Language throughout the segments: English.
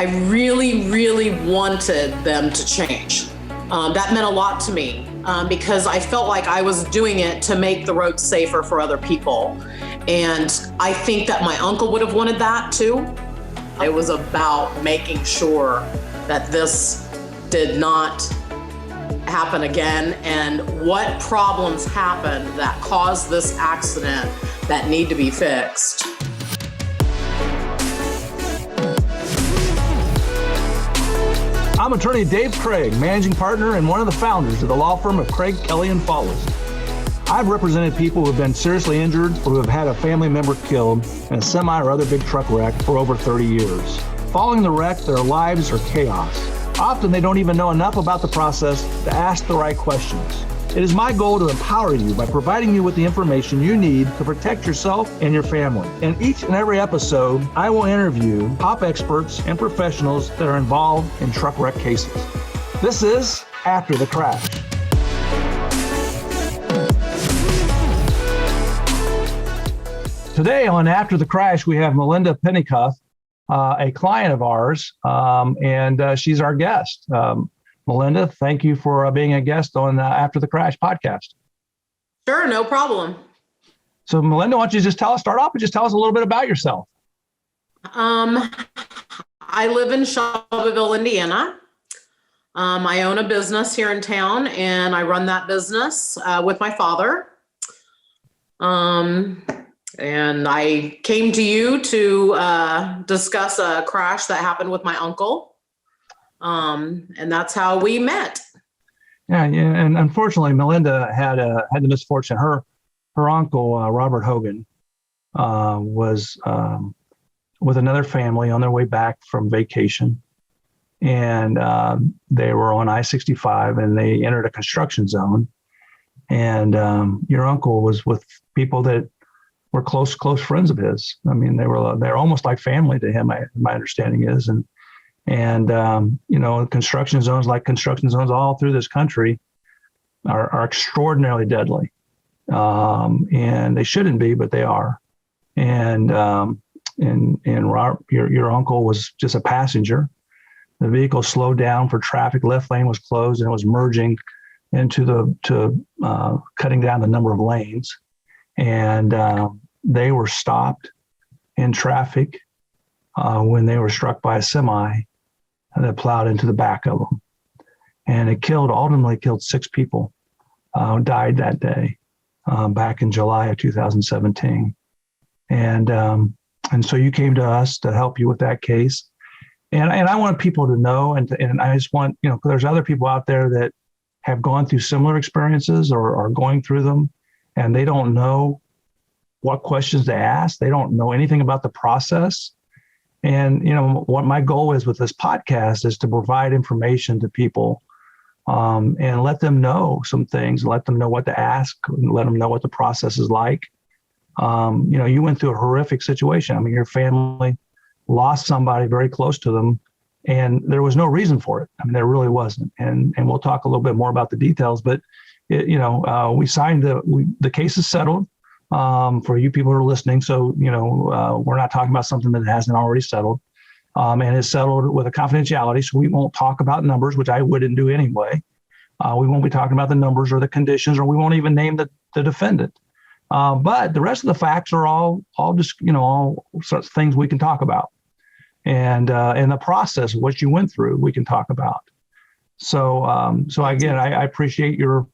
I really, really wanted them to change. That meant a lot to me because I felt like I was doing it to make the roads safer for other people. And I think that my uncle would have wanted that too. It was about making sure that this did not happen again and what problems happened that caused this accident that need to be fixed. I'm attorney Dave Craig, managing partner and one of the founders of the law firm of Craig, Kelley Faultless. I've represented people who have been seriously injured or who have had a family member killed in a semi or other big truck wreck for over 30 years. Following the wreck, their lives are chaos. Often they don't even know enough about the process to ask the right questions. It is my goal to empower you by providing you with the information you need to protect yourself and your family. In each and every episode, I will interview top experts and professionals that are involved in truck wreck cases. This is After the Crash. Today on After the Crash, we have Melinda Pennycuff, a client of ours, and she's our guest. Melinda, thank you for being a guest on After the Crash podcast. Sure, no problem. So Melinda, why don't you just start off and just tell us a little bit about yourself. I live in Shelbyville, Indiana. I own a business here in town and I run that business with my father. And I came to you to discuss a crash that happened with my uncle. And that's how we met. Yeah, and unfortunately, Melinda had the misfortune. Her uncle, Robert Hogan, was with another family on their way back from vacation, and they were on I-65, and they entered a construction zone. And your uncle was with people that were close friends of his. I mean, they're almost like family to him. My understanding is, and construction zones, like construction zones all through this country, are extraordinarily deadly, and they shouldn't be, but they are. And your uncle was just a passenger. The vehicle slowed down for traffic. Left lane was closed, and it was merging into cutting down the number of lanes. And they were stopped in traffic when they were struck by a semi that plowed into the back of them. And it ultimately killed 6 people, died that day back in July of 2017. And so you came to us to help you with that case. And I want people to know, and I just want, there's other people out there that have gone through similar experiences or are going through them, and they don't know what questions to ask. They don't know anything about the process. And, what my goal is with this podcast is to provide information to people and let them know some things, let them know what to ask, let them know what the process is like. You went through a horrific situation. I mean, your family lost somebody very close to them, and there was no reason for it. I mean, there really wasn't. And we'll talk a little bit more about the details, but, we signed the case is settled. For you people who are listening. So, we're not talking about something that hasn't already settled, and it's settled with a confidentiality. So we won't talk about numbers, which I wouldn't do anyway. We won't be talking about the numbers or the conditions, or we won't even name the defendant. But the rest of the facts are all just, all sorts of things we can talk about. And the process, what you went through, we can talk about. So again, I appreciate you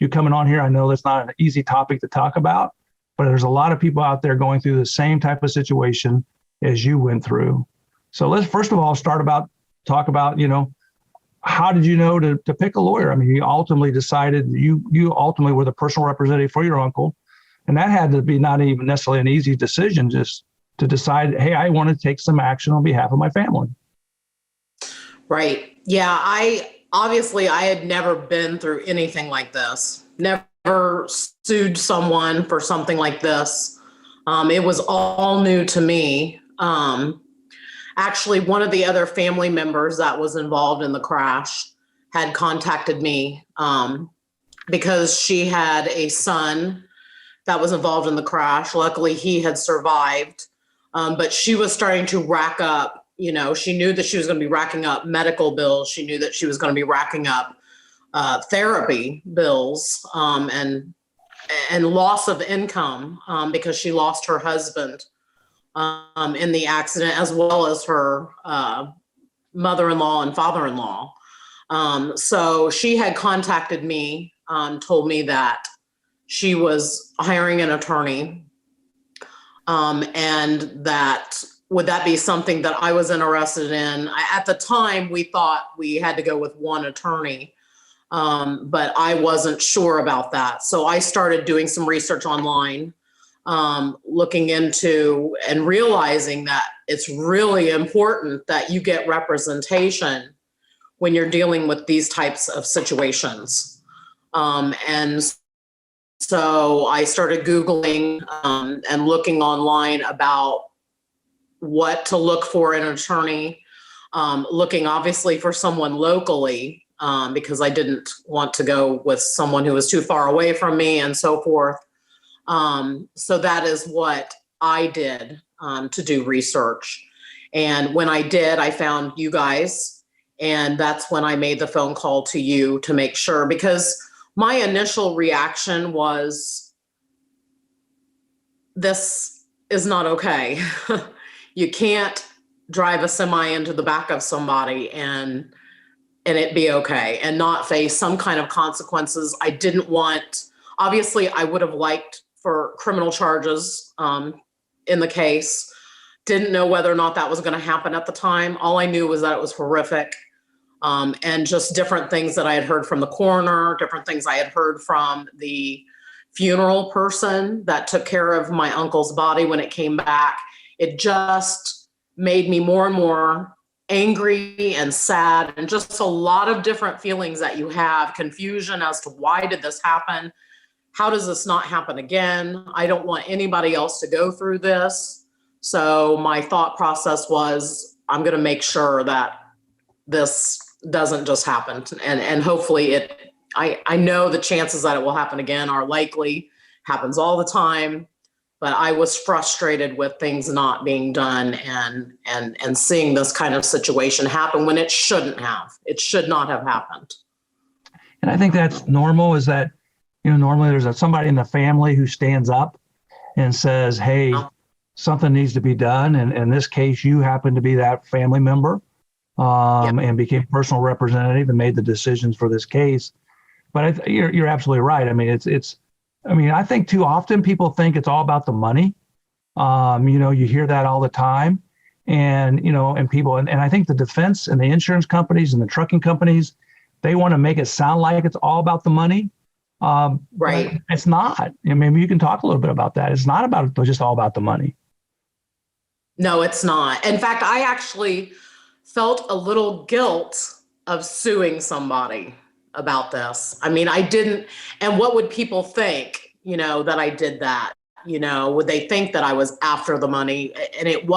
coming on here. I know that's not an easy topic to talk about, but there's a lot of people out there going through the same type of situation as you went through. So let's first of all talk about, how did you know to pick a lawyer? I mean, you ultimately decided, you ultimately were the personal representative for your uncle, and that had to be not even necessarily an easy decision, just to decide, hey, I want to take some action on behalf of my family. Right. Yeah. I had never been through anything like this. Never sued someone for something like this. It was all new to me. Actually, one of the other family members that was involved in the crash had contacted me because she had a son that was involved in the crash. Luckily, he had survived, but she was starting to rack up, she knew that she was going to be racking up medical bills. She knew that she was going to be racking up therapy bills, and loss of income, because she lost her husband in the accident, as well as her mother-in-law and father-in-law. So she had contacted me, told me that she was hiring an attorney, and that would that be something that I was interested in. At the time, we thought we had to go with one attorney, but I wasn't sure about that. So I started doing some research online, looking into and realizing that it's really important that you get representation when you're dealing with these types of situations. And so I started Googling and looking online about what to look for in an attorney, looking obviously for someone locally, because I didn't want to go with someone who was too far away from me and so forth. So that is what I did to do research. And when I did, I found you guys, and that's when I made the phone call to you to make sure, because my initial reaction was, this is not okay. You can't drive a semi into the back of somebody and it be okay and not face some kind of consequences. I didn't want, obviously I would have liked for criminal charges in the case. Didn't know whether or not that was going to happen at the time. All I knew was that it was horrific. And just different things that I had heard from the coroner, different things I had heard from the funeral person that took care of my uncle's body when it came back. It just made me more and more angry and sad, and just a lot of different feelings that you have, confusion as to why did this happen? How does this not happen again? I don't want anybody else to go through this. So my thought process was, I'm going to make sure that this doesn't just happen. And hopefully I know the chances that it will happen again are likely, happens all the time, but I was frustrated with things not being done and seeing this kind of situation happen when it shouldn't have. It should not have happened. And I think that's normal, is that, normally there's somebody in the family who stands up and says, hey, something needs to be done. And in this case, you happen to be that family member. And became personal representative and made the decisions for this case. But you're absolutely right. I mean, I think too often people think it's all about the money. You hear that all the time, and people, and I think the defense and the insurance companies and the trucking companies, they want to make it sound like it's all about the money. Right. It's not. And maybe you can talk a little bit about that. It's not just all about the money. No, it's not. In fact, I actually felt a little guilt of suing somebody about this. I mean, I didn't, and what would people think, that I did that? Would they think that I was after the money? And it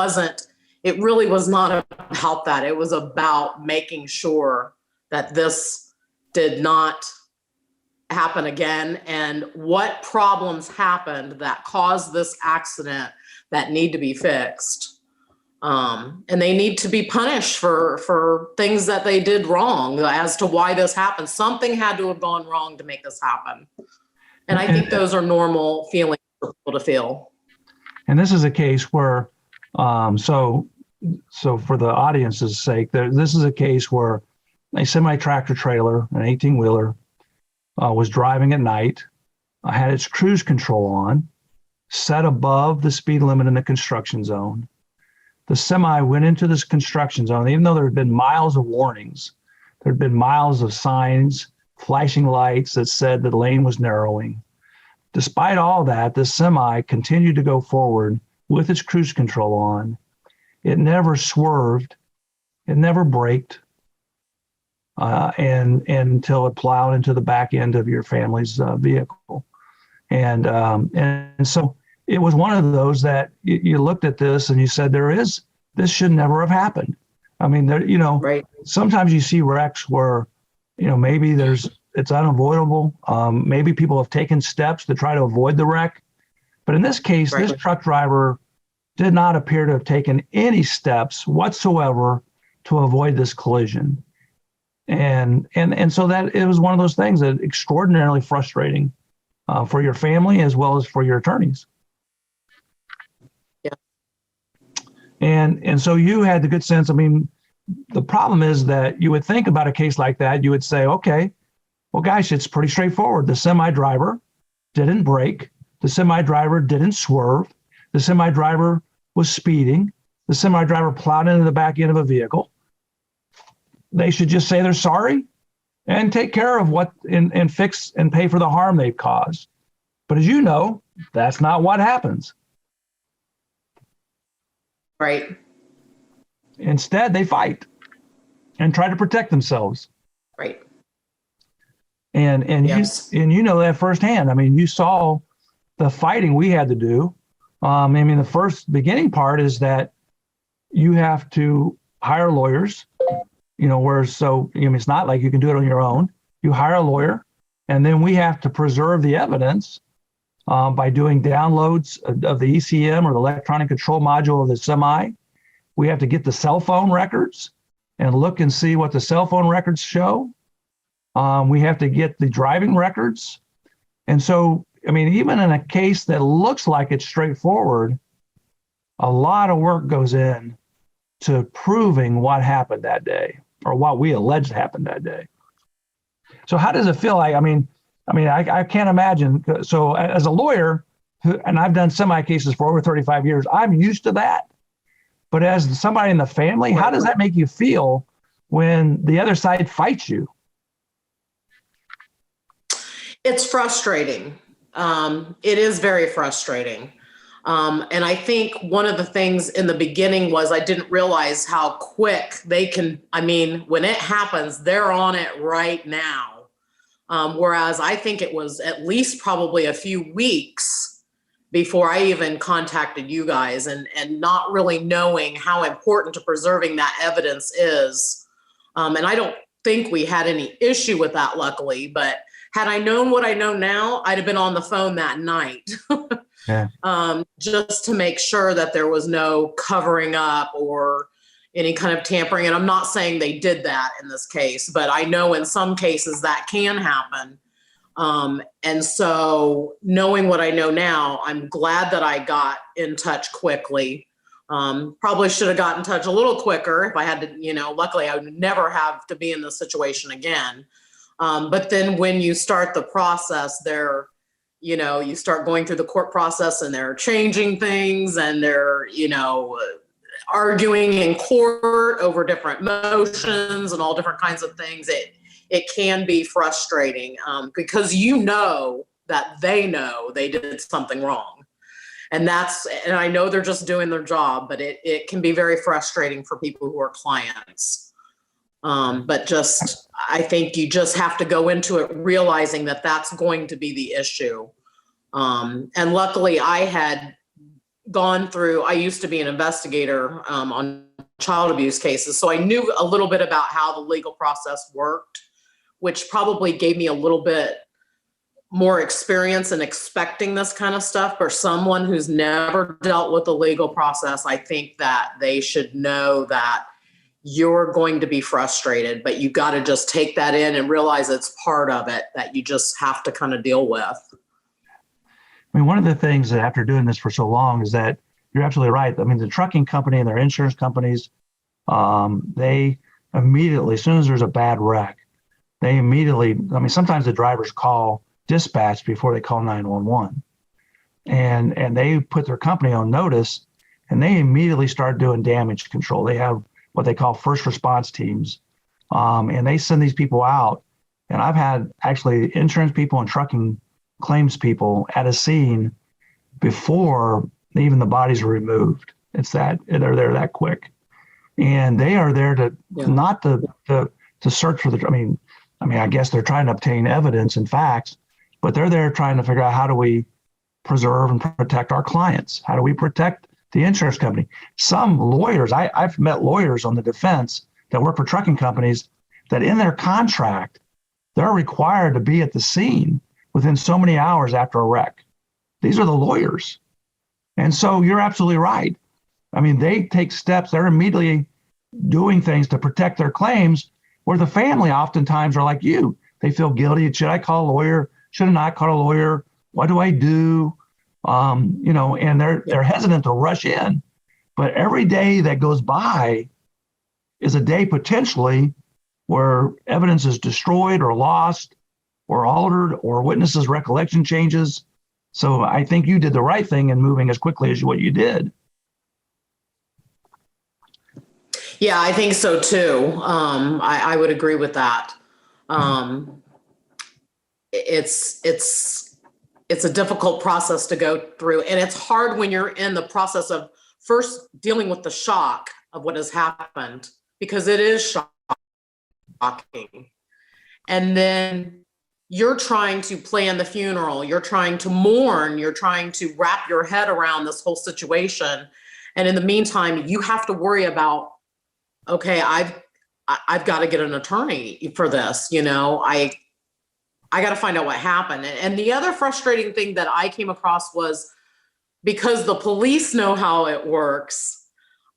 really was not about that. It was about making sure that this did not happen again, and what problems happened that caused this accident that need to be fixed. And they need to be punished for things that they did wrong as to why this happened. Something had to have gone wrong to make this happen. And I think those are normal feelings for people to feel. And this is a case where, so for the audience's sake, this is a case where a semi-tractor trailer, an 18-wheeler, was driving at night, had its cruise control on, set above the speed limit in the construction zone. The semi went into this construction zone, even though there had been miles of warnings, there had been miles of signs, flashing lights that said the lane was narrowing. Despite all that, the semi continued to go forward with its cruise control on. It never swerved. It never braked. And until it plowed into the back end of your family's vehicle. And so it was one of those that you looked at this and you said, this should never have happened. I mean, right. Sometimes you see wrecks where, maybe it's unavoidable. Maybe people have taken steps to try to avoid the wreck. But in this case, This truck driver did not appear to have taken any steps whatsoever to avoid this collision. And so that it was one of those things that extraordinarily frustrating for your family as well as for your attorneys. Yeah. And so you had the good sense. I mean, the problem is that you would think about a case like that. You would say, okay, well, gosh, it's pretty straightforward. The semi driver didn't brake. The semi driver didn't swerve. The semi driver was speeding. The semi driver plowed into the back end of a vehicle. They should just say they're sorry and take care of what and fix and pay for the harm they've caused. But as you know, that's not what happens. Right. Instead, they fight and try to protect themselves. Right. And Yes. you know that firsthand. I mean, you saw the fighting we had to do. I mean, the first beginning part is that you have to hire lawyers, you know, it's not like you can do it on your own. You hire a lawyer, and then we have to preserve the evidence by doing downloads of the ECM or the electronic control module of the semi. We have to get the cell phone records and look and see what the cell phone records show. We have to get the driving records. And so, I mean, even in a case that looks like it's straightforward, a lot of work goes in to proving what happened that day or what we alleged happened that day. So how does it feel like? I can't imagine. So as a lawyer, and I've done semi cases for over 35 years, I'm used to that. But as somebody in the family, how does that make you feel when the other side fights you? It's frustrating. It is very frustrating. And I think one of the things in the beginning was I didn't realize how quick they can, when it happens, they're on it right now. Whereas I think it was at least probably a few weeks before I even contacted you guys, and not really knowing how important to preserving that evidence is. And I don't think we had any issue with that, luckily, but had I known what I know now, I'd have been on the phone that night. Yeah. Just to make sure that there was no covering up or any kind of tampering. And I'm not saying they did that in this case, but I know in some cases that can happen. And so knowing what I know now, I'm glad that I got in touch quickly. Probably should have gotten in touch a little quicker if I had to, luckily I would never have to be in this situation again. But then when you start the process there, you start going through the court process and they're changing things and they're, arguing in court over different motions and all different kinds of things. It can be frustrating because that they know they did something wrong. And I know they're just doing their job, but it can be very frustrating for people who are clients. But I think you just have to go into it realizing that that's going to be the issue. And luckily I had I used to be an investigator on child abuse cases. So I knew a little bit about how the legal process worked, which probably gave me a little bit more experience in expecting this kind of stuff. For someone who's never dealt with the legal process, I think that they should know that you're going to be frustrated, but you got to just take that in and realize it's part of it that you just have to kind of deal with. I mean, one of the things that after doing this for so long is that you're absolutely right. I mean, the trucking company and their insurance companies, they immediately, as soon as there's a bad wreck, sometimes the drivers call dispatch before they call 911. And they put their company on notice and they immediately start doing damage control. They have what they call first response teams. And they send these people out. And I've had actually insurance people and trucking claims people at a scene before even the bodies are removed. They're there that quick. And they are there to not to search for I guess they're trying to obtain evidence and facts, but they're there trying to figure out how do we preserve and protect our clients? How do we protect the insurance company? Some lawyers, I've met lawyers on the defense that work for trucking companies that in their contract, they're required to be at the scene within so many hours after a wreck. These are the lawyers. And so you're absolutely right. I mean, they take steps, they're immediately doing things to protect their claims, where the family oftentimes are like you. They feel guilty. Should I call a lawyer? Should I not call a lawyer? What do I do? And they're hesitant to rush in. But every day that goes by is a day potentially where evidence is destroyed or lost or altered or witnesses' recollection changes. So I think you did the right thing in moving as quickly as what you did. Yeah, I think so too. I would agree with that. It's a difficult process to go through, and it's hard when you're in the process of first dealing with the shock of what has happened, because it is shocking. And then you're trying to plan the funeral, you're trying to mourn, you're trying to wrap your head around this whole situation. And in the meantime, you have to worry about, okay, I've got to get an attorney for this. I got to find out what happened. And the other frustrating thing that I came across was, because the police know how it works,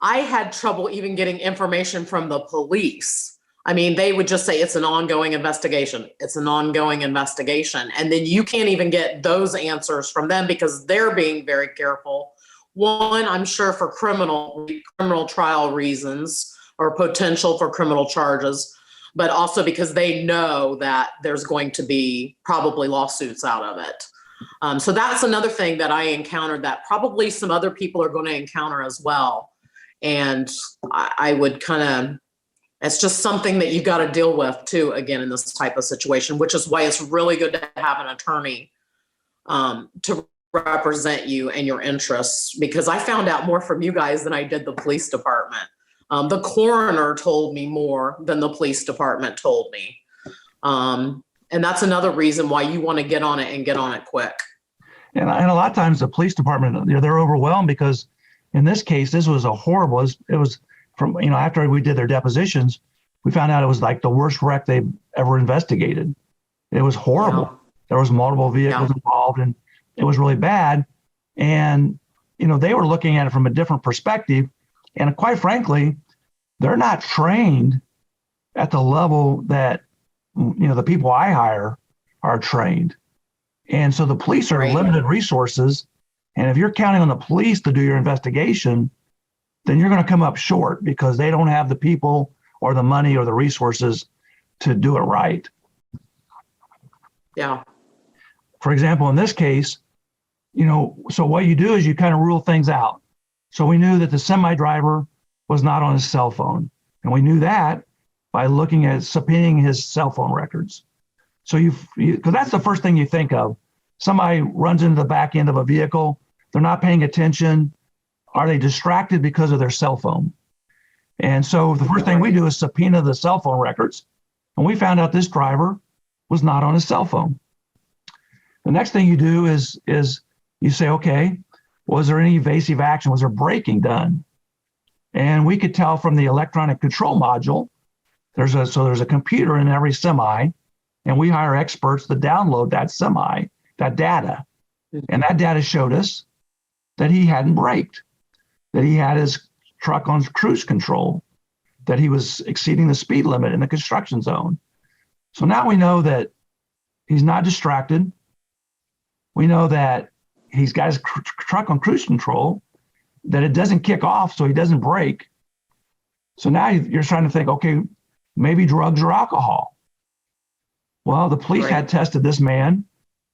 I had trouble even getting information from the police. I mean, they would just say it's an ongoing investigation. It's an ongoing investigation. And then you can't even get those answers from them because they're being very careful. One, I'm sure for criminal trial reasons or potential for criminal charges, but also because they know that there's going to be probably lawsuits out of it. So that's another thing that I encountered that probably some other people are going to encounter as well. And I would it's just something that you got to deal with too, again, in this type of situation, which is why it's really good to have an attorney to represent you and your interests, because I found out more from you guys than I did the police department. The coroner told me more than the police department told me. And that's another reason why you want to get on it and get on it quick. And a lot of times the police department, they're overwhelmed because in this case, this was a horrible, it was from, after we did their depositions, we found out it was like the worst wreck they've ever investigated. It was horrible. Yeah. There was multiple vehicles involved and it was really bad. And, they were looking at it from a different perspective. And quite frankly, they're not trained at the level that, the people I hire are trained. And so the police are limited resources. And if you're counting on the police to do your investigation, then you're going to come up short because they don't have the people or the money or the resources to do it right. Yeah. For example, in this case, so what you do is you kind of rule things out. So we knew that the semi driver was not on his cell phone. And we knew that by looking at subpoenaing his cell phone records. So because that's the first thing you think of. Somebody runs into the back end of a vehicle. They're not paying attention. Are they distracted because of their cell phone? And so the first thing we do is subpoena the cell phone records. And we found out this driver was not on his cell phone. The next thing you do is you say, okay, was there any evasive action? Was there braking done? And we could tell from the electronic control module, there's a computer in every semi, and we hire experts to download that data. And that data showed us that he hadn't braked, that he had his truck on cruise control, that he was exceeding the speed limit in the construction zone. So now we know that he's not distracted. We know that he's got his truck on cruise control, that it doesn't kick off, so he doesn't brake. So now you're trying to think, okay, maybe drugs or alcohol. Well, the police had tested this man,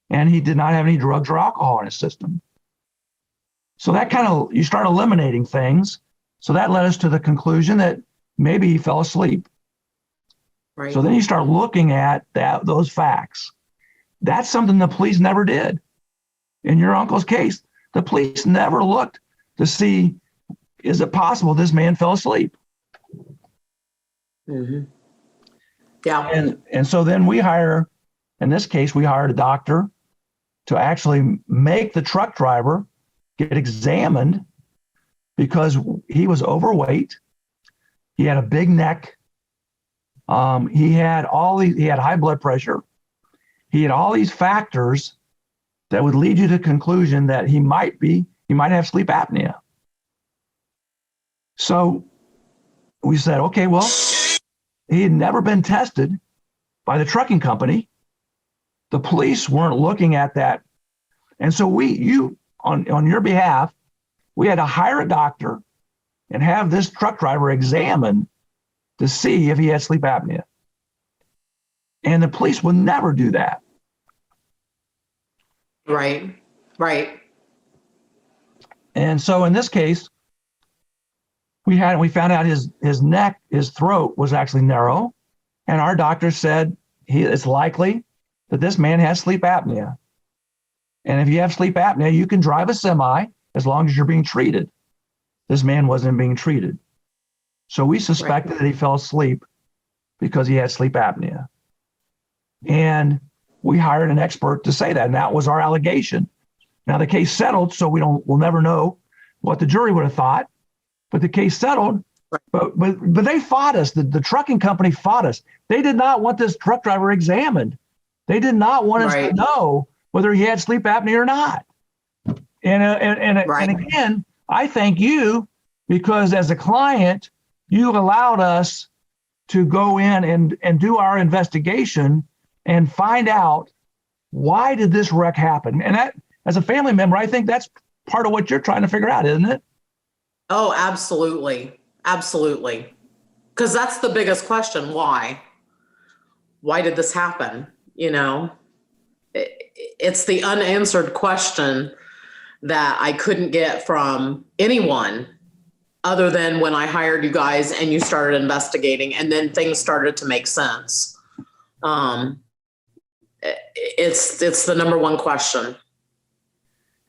and he did not have any drugs or alcohol in his system. So that you start eliminating things. So that led us to the conclusion that maybe he fell asleep. Right. So then you start looking at those facts. That's something the police never did. In your uncle's case, the police never looked to see, is it possible this man fell asleep? Mm-hmm. Yeah. And so then in this case, we hired a doctor to actually make the truck driver get examined because he was overweight. He had a big neck. He had high blood pressure. He had all these factors that would lead you to the conclusion that he might have sleep apnea. So we said, okay, well, he had never been tested by the trucking company. The police weren't looking at that. And so on your behalf, we had to hire a doctor and have this truck driver examined to see if he had sleep apnea. And the police would never do that. Right. And so in this case, we found out his neck, his throat was actually narrow. And our doctor said it's likely that this man has sleep apnea. And if you have sleep apnea, you can drive a semi as long as you're being treated. This man wasn't being treated. So we suspected that he fell asleep because he had sleep apnea. And we hired an expert to say that, and that was our allegation. Now the case settled, so we'll never know what the jury would have thought, but the case settled. But they fought us. The trucking company fought us. They did not want this truck driver examined. They did not want us to know whether he had sleep apnea or not. And again, I thank you, because as a client, you've allowed us to go in and do our investigation and find out, why did this wreck happen? And that, as a family member, I think that's part of what you're trying to figure out, isn't it? Oh, absolutely. Absolutely. Because that's the biggest question. Why? Why did this happen? You know, it's the unanswered question that I couldn't get from anyone other than when I hired you guys and you started investigating, and then things started to make sense. It's the number one question.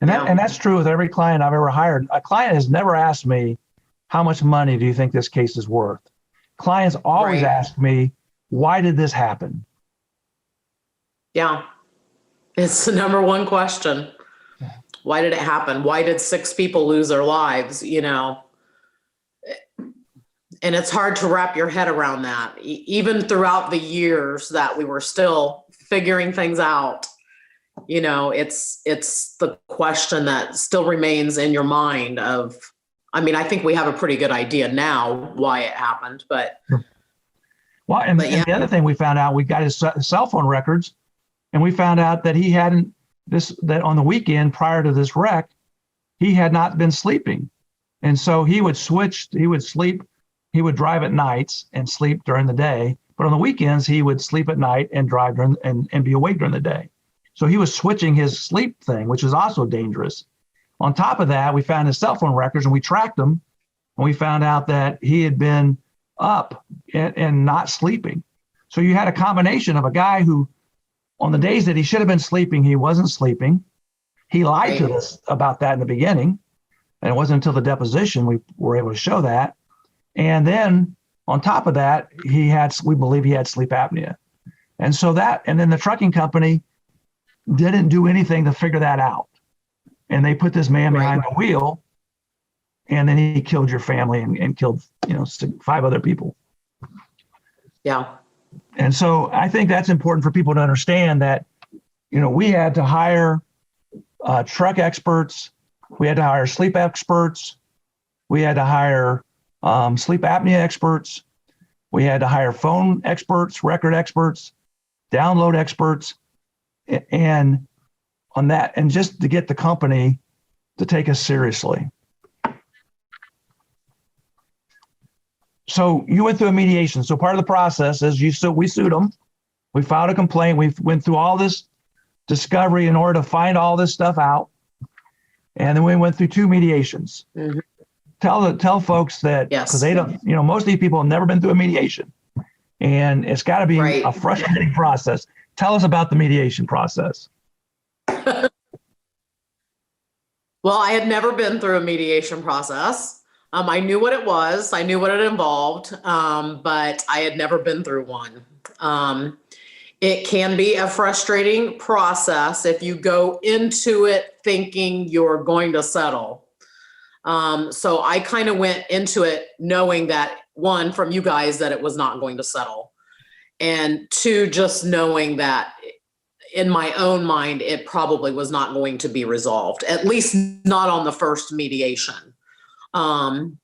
And that's true with every client I've ever hired. A client has never asked me, how much money do you think this case is worth? Clients always ask me, why did this happen? Yeah, it's the number one question. Why did it happen? Why did 6 people lose their lives? You know, and it's hard to wrap your head around that. Even throughout the years that we were still figuring things out, you know, it's the question that still remains in your mind of, I mean, I think we have a pretty good idea now why it happened, but. Well, and the other thing we found out, we got his cell phone records, and we found out that he hadn't, that on the weekend prior to this wreck, he had not been sleeping. And so he would sleep, he would drive at nights and sleep during the day, but on the weekends, he would sleep at night and drive and be awake during the day. So he was switching his sleep thing, which is also dangerous. On top of that, we found his cell phone records and we tracked them, and we found out that he had been up and not sleeping. So you had a combination of a guy who, on the days that he should have been sleeping, he wasn't sleeping. He lied to us about that in the beginning, and it wasn't until the deposition we were able to show that. And then on top of that, we believe he had sleep apnea. And so and then the trucking company didn't do anything to figure that out. And they put this man behind the wheel, and then he killed your family and killed, 5 other people. Yeah. And so I think that's important for people to understand that, we had to hire truck experts. We had to hire sleep experts. We had to hire sleep apnea experts. We had to hire phone experts, record experts, download experts, and on that, and just to get the company to take us seriously. So you went through a mediation. So part of the process is we sued them. We filed a complaint. We went through all this discovery in order to find all this stuff out. And then we went through 2 mediations. Mm-hmm. Tell folks that, because they don't, most of these people have never been through a mediation, and it's got to be a frustrating process. Tell us about the mediation process. Well, I had never been through a mediation process. I knew what it was. I knew what it involved, but I had never been through one. It can be a frustrating process if you go into it thinking you're going to settle. So I kind of went into it knowing that, 1, from you guys, that it was not going to settle. And 2, just knowing that in my own mind, it probably was not going to be resolved, at least not on the first mediation. And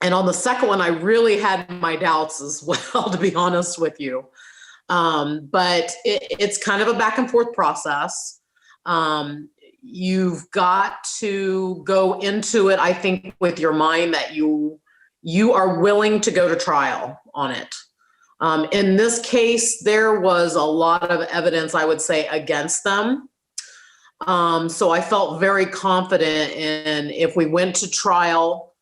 And on the second one, I really had my doubts as well, to be honest with you. But it's kind of a back and forth process. You've got to go into it, I think, with your mind that you are willing to go to trial on it. In this case, there was a lot of evidence, I would say, against them. So I felt very confident in if we went to trial,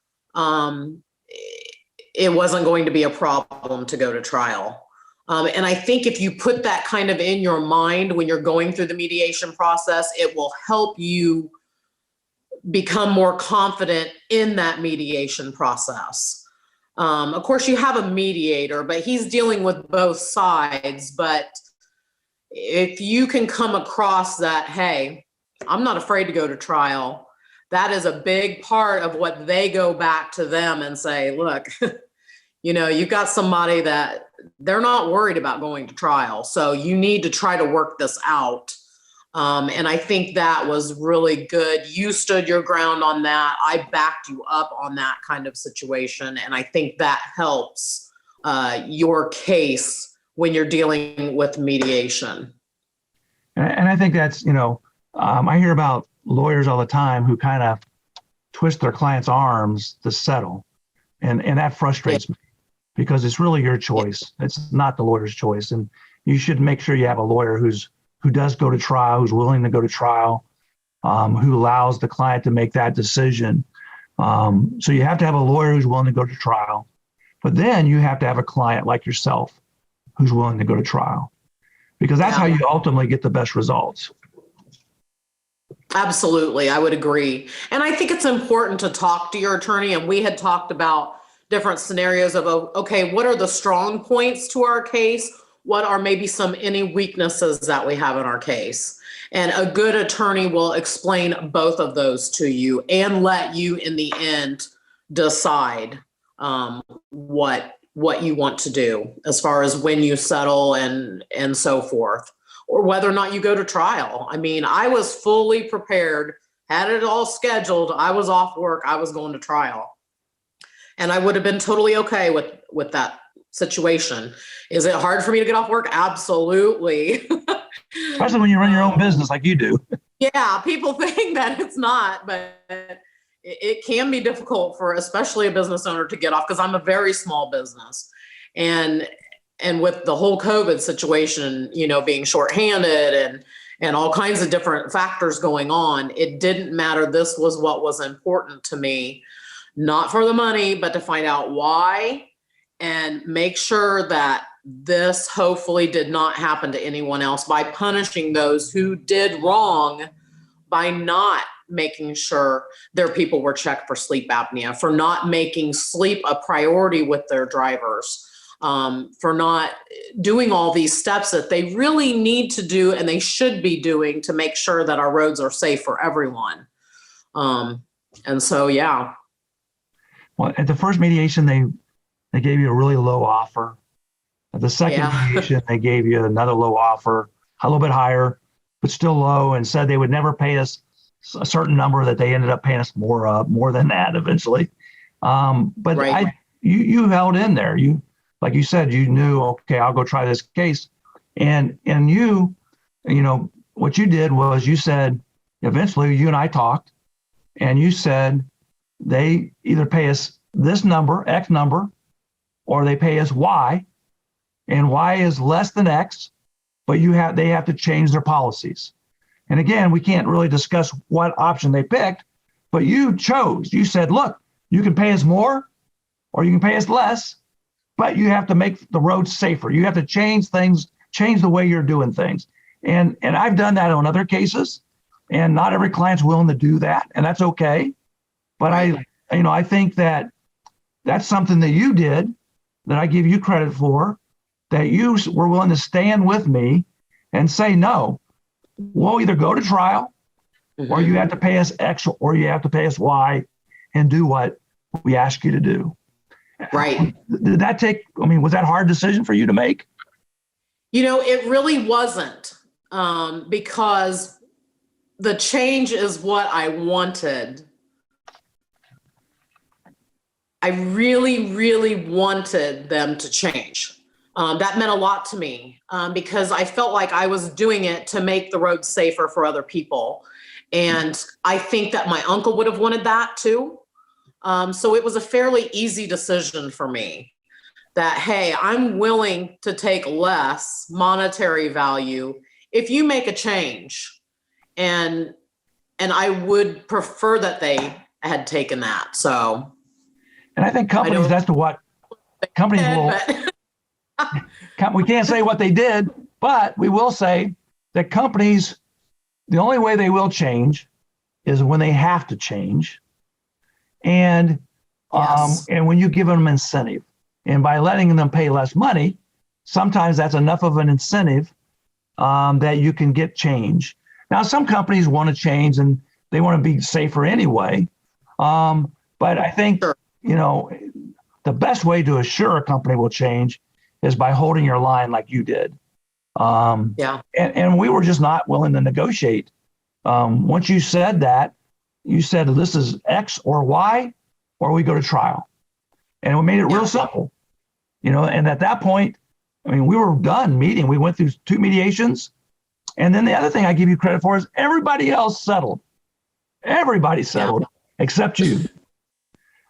it wasn't going to be a problem to go to trial. And I think if you put that kind of in your mind when you're going through the mediation process, it will help you become more confident in that mediation process. Of course, you have a mediator, but he's dealing with both sides. But if you can come across that, hey, I'm not afraid to go to trial, that is a big part of what they go back to them and say, look, you've got somebody that they're not worried about going to trial. So you need to try to work this out. And I think that was really good. You stood your ground on that. I backed you up on that kind of situation. And I think that helps your case when you're dealing with mediation. And I think that's, I hear about lawyers all the time who kind of twist their clients' arms to settle. And that frustrates me because it's really your choice. It's not the lawyer's choice. And you should make sure you have a lawyer who does go to trial, who's willing to go to trial, who allows the client to make that decision. So you have to have a lawyer who's willing to go to trial, but then you have to have a client like yourself who's willing to go to trial, because that's how you ultimately get the best results. Absolutely, I would agree. And I think it's important to talk to your attorney. And we had talked about different scenarios of, okay, what are the strong points to our case? What are maybe any weaknesses that we have in our case? And a good attorney will explain both of those to you and let you, in the end, decide what you want to do as far as when you settle and so forth, or whether or not you go to trial. I mean, I was fully prepared, had it all scheduled. I was off work. I was going to trial. And I would have been totally okay with that situation. Is it hard for me to get off work? Absolutely. Especially when you run your own business like you do. Yeah, people think that it's not, but it can be difficult for especially a business owner to get off, because I'm a very small business. And with the whole COVID situation, being shorthanded and all kinds of different factors going on, it didn't matter. This was what was important to me, not for the money, but to find out why and make sure that this hopefully did not happen to anyone else by punishing those who did wrong, by not making sure their people were checked for sleep apnea, for not making sleep a priority with their drivers, for not doing all these steps that they really need to do and they should be doing to make sure that our roads are safe for everyone. And so, yeah. Well, at the first mediation, they gave you a really low offer. At the second mediation, they gave you another low offer, a little bit higher, but still low, and said they would never pay us a certain number, that they ended up paying us more than that eventually. But right. You held in there. Like you said, you knew, okay, I'll go try this case. And what you did was you said, eventually you and I talked, and you said they either pay us this number, X number, or they pay us Y, and Y is less than X, but they have to change their policies. And again, we can't really discuss what option they picked, but you chose. You said, look, you can pay us more or you can pay us less, but you have to make the roads safer. You have to change things, change the way you're doing things. And I've done that on other cases, and not every client's willing to do that, and that's okay. But I think that that's something that you did that I give you credit for, that you were willing to stand with me and say, no, we'll either go to trial, or you have to pay us X, or you have to pay us Y, and do what we ask you to do. Right. Did that was that a hard decision for you to make? It really wasn't, because the change is what I wanted. I really, really wanted them to change. That meant a lot to me because I felt like I was doing it to make the road safer for other people. And I think that my uncle would have wanted that too. So it was a fairly easy decision for me that, hey, I'm willing to take less monetary value if you make a change. And I would prefer that they had taken that. So. And I think companies, that's what companies will, we can't say what they did, but we will say that companies, the only way they will change is when they have to change. And, Yes. And when you give them incentive, and by letting them pay less money, sometimes that's enough of an incentive that you can get change. Now, some companies want to change and they want to be safer anyway. But I think, Sure. The best way to assure a company will change is by holding your line like you did. Yeah. And we were just not willing to negotiate. Once you said that, you said this is X or Y, or we go to trial. And we made it real simple, and at that point, we were done meeting. We went through 2 mediations. And then the other thing I give you credit for is everybody else settled. Everybody settled except you.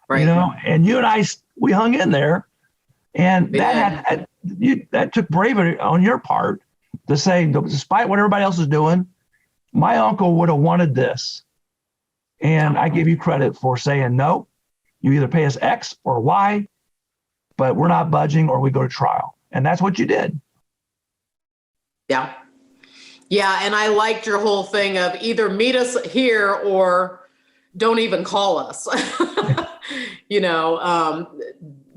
Right. And you and I, we hung in there, and that took bravery on your part to say, despite what everybody else is doing, my uncle would have wanted this. And I give you credit for saying, no, you either pay us X or Y, but we're not budging or we go to trial. And that's what you did. Yeah. Yeah. And I liked your whole thing of either meet us here or don't even call us.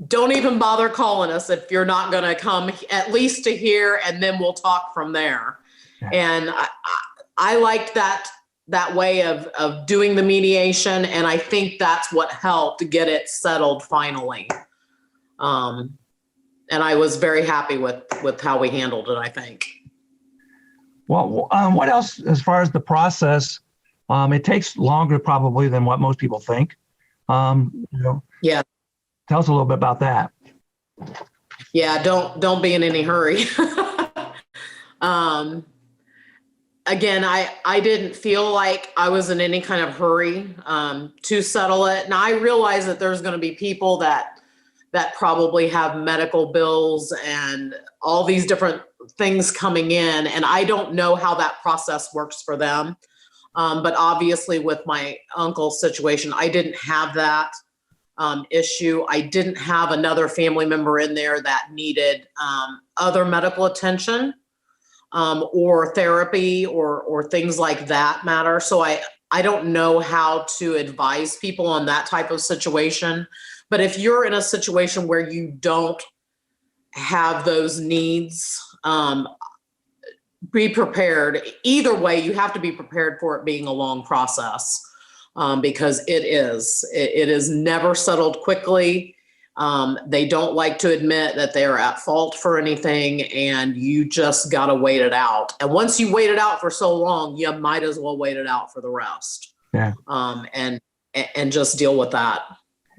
Don't even bother calling us if you're not going to come at least to here, and then we'll talk from there. Yeah. And I liked that way of doing the mediation. And I think that's what helped get it settled finally. And I was very happy with how we handled it, I think. Well, what else as far as the process? It takes longer probably than what most people think. Yeah. Tell us a little bit about that. Yeah, don't be in any hurry. Again, I didn't feel like I was in any kind of hurry to settle it. Now I realize that there's going to be people that probably have medical bills and all these different things coming in, and I don't know how that process works for them. But obviously with my uncle's situation, I didn't have that issue. I didn't have another family member in there that needed other medical attention or therapy or things like that matter. So I don't know how to advise people on that type of situation. But if you're in a situation where you don't have those needs, be prepared. Either way, you have to be prepared for it being a long process because it is never settled quickly. They don't like to admit that they are at fault for anything, and you just got to wait it out. And once you wait it out for so long, you might as well wait it out for the rest. Yeah. And just deal with that.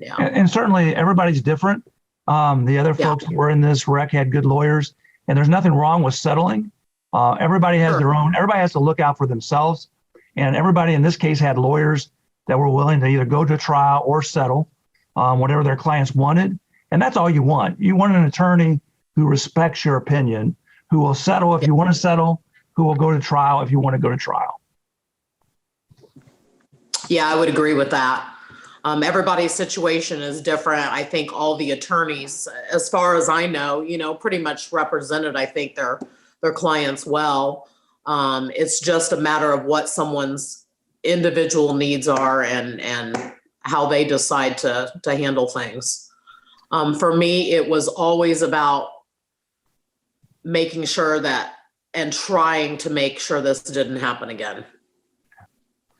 Yeah. And certainly everybody's different. The other folks that were in this wreck had good lawyers, and there's nothing wrong with settling. Everybody has their own, everybody has to look out for themselves. And everybody in this case had lawyers that were willing to either go to trial or settle whatever their clients wanted. And that's all you want. You want an attorney who respects your opinion, who will settle if you want to settle, who will go to trial if you want to go to trial. Yeah, I would agree with that. Everybody's situation is different. I think all the attorneys, as far as I know, pretty much represented, I think, their clients well. It's just a matter of what someone's individual needs are and how they decide to handle things. For me, it was always about making sure that and trying to make sure this didn't happen again.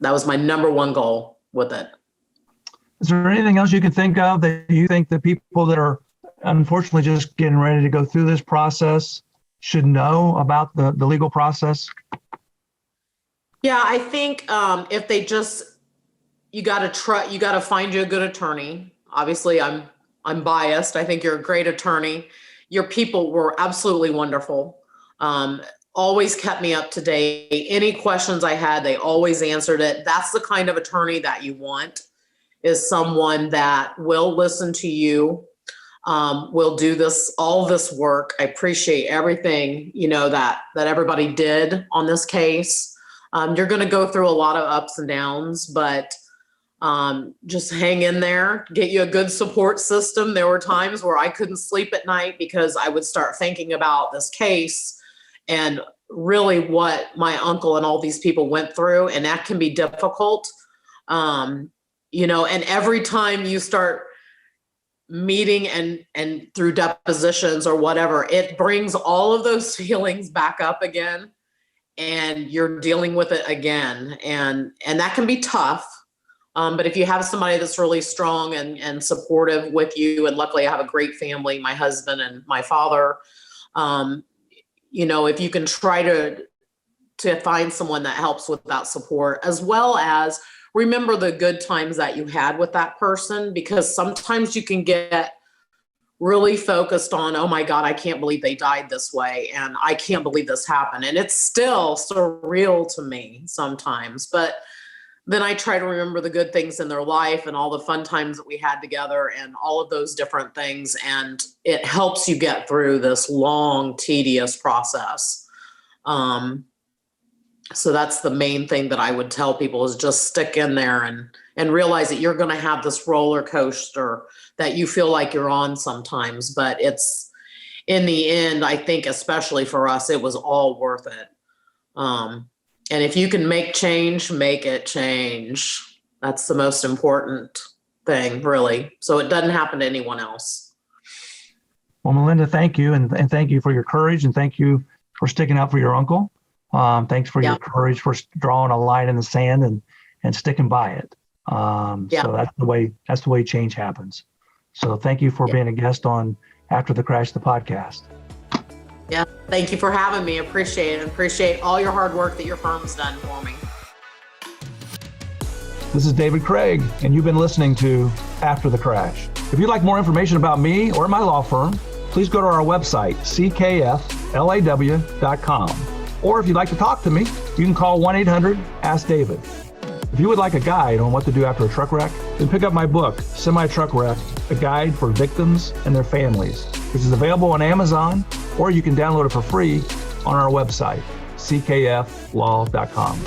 That was my number one goal with it. Is there anything else you can think of that you think the people that are unfortunately just getting ready to go through this process should know about the legal process? Yeah, I think if they you got to find you a good attorney. obviously I'm biased. I think you're a great attorney. Your people were absolutely wonderful. Always kept me up to date. Any questions I had, they always answered it. That's the kind of attorney that you want, is someone that will listen to you, will do all this work. I appreciate everything, that everybody did on this case. You're going to go through a lot of ups and downs, but just hang in there, get you a good support system. There were times where I couldn't sleep at night because I would start thinking about this case and really what my uncle and all these people went through. And that can be difficult. And every time you start meeting and through depositions or whatever, it brings all of those feelings back up again, and you're dealing with it again. And that can be tough. But if you have somebody that's really strong and supportive with you, and luckily I have a great family, my husband and my father, if you can try to find someone that helps with that support, as well as remember the good times that you had with that person, because sometimes you can get really focused on, oh my God, I can't believe they died this way, and I can't believe this happened. And it's still surreal to me sometimes, but then I try to remember the good things in their life and all the fun times that we had together and all of those different things. And it helps you get through this long, tedious process. So that's the main thing that I would tell people, is just stick in there and realize that you're going to have this roller coaster that you feel like you're on sometimes, but it's, in the end, I think, especially for us, it was all worth it. And if you can make change, make it change. That's the most important thing, really. So it doesn't happen to anyone else. Well, Melinda, thank you. And thank you for your courage, and thank you for sticking up for your uncle. Thanks for your courage for drawing a line in the sand and sticking by it. So that's the way change happens. So thank you for being a guest on After the Crash, the podcast. Yeah, thank you for having me. Appreciate it. Appreciate all your hard work that your firm's done for me. This is David Craig, and you've been listening to After the Crash. If you'd like more information about me or my law firm, please go to our website, ckflaw.com. Or if you'd like to talk to me, you can call 1-800-ASK-DAVID. If you would like a guide on what to do after a truck wreck, then pick up my book, Semi-Truck Wreck, A Guide for Victims and Their Families, which is available on Amazon, or you can download it for free on our website, ckflaw.com.